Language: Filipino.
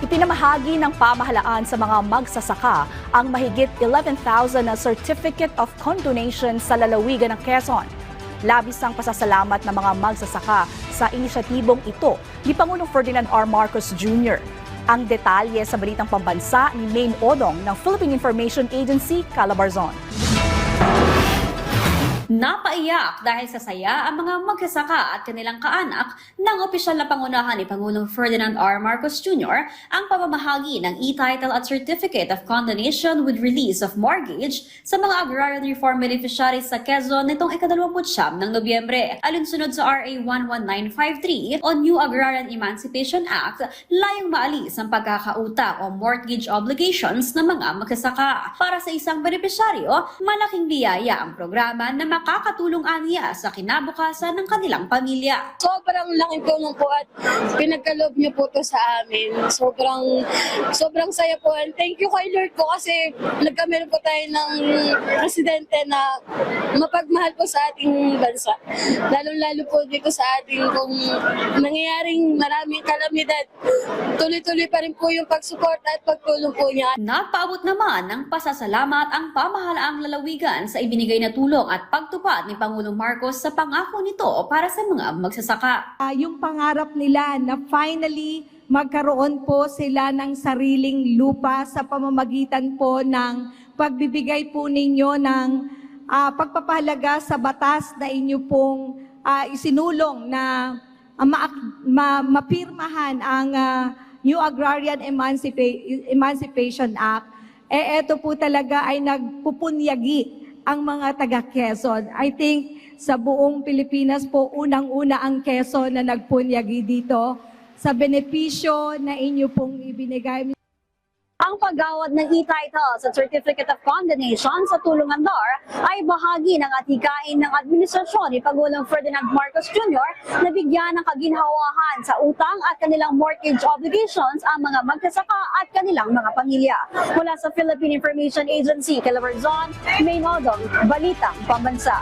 Ipinamahagi ng pamahalaan sa mga magsasaka ang mahigit 11,000 na Certificate of Condonation sa lalawigan ng Quezon. Labis ang pasasalamat ng mga magsasaka sa inisyatibong ito ni Pangulong Ferdinand R. Marcos Jr. Ang detalye sa balitang pambansa ni Maine Odong ng Philippine Information Agency, Calabarzon. Napaiyak dahil sa saya ang mga magsasaka at kanilang kaanak ng opisyal na pangunahan ni Pangulong Ferdinand R. Marcos Jr. ang pamamahagi ng e-title at Certificate of Condonation with release of mortgage sa mga agrarian reform beneficiaries sa Quezon nitong ika-29 ng Nobyembre. Alinsunod sa RA 11953 o New Agrarian Emancipation Act, layong maalis ang pagkakautang o mortgage obligations ng mga magsasaka. Para sa isang benepisyaryo, malaking biyaya ang programa na makakatulong aniya sa kinabukasan ng kanilang pamilya. Sobrang laking tulong po at pinagkaloob niyo po to sa amin. Sobrang saya po. And thank you kay Lord po kasi nagkamero po tayo ng presidente na mapagmahal po sa ating bansa. Lalo-lalo po dito sa ating kung nangyayaring maraming kalamidad, tuloy-tuloy pa rin po yung pagsuporta at pagtulong po niya. Nagpaabot naman ng pasasalamat ang pamahalaang lalawigan sa ibinigay na tulong at pagtupad ni Pangulong Marcos sa pangako nito para sa mga magsasaka. Yung pangarap nila na finally magkaroon po sila ng sariling lupa sa pamamagitan po ng pagbibigay po ninyo ng pagpapahalaga sa batas na inyo pong isinulong na mapirmahan ang New Agrarian Emancipation Act. Ito po talaga ay nagpupunyagi ang mga taga-Quezon. I think sa buong Pilipinas po, unang-una ang Quezon na nagpunyagi dito sa benepisyo na inyo pong ibinigay. Ang paggawad ng e-title sa Certificate of Condonation sa tulong andar ay bahagi ng atikain ng administrasyon ni Pangulong Ferdinand Marcos Jr. na bigyan ng kaginhawahan sa utang at kanilang mortgage obligations ang mga magsasaka at kanilang mga pamilya. Mula sa Philippine Information Agency, Calabarzon, Maine Odong, Balitang Pambansa.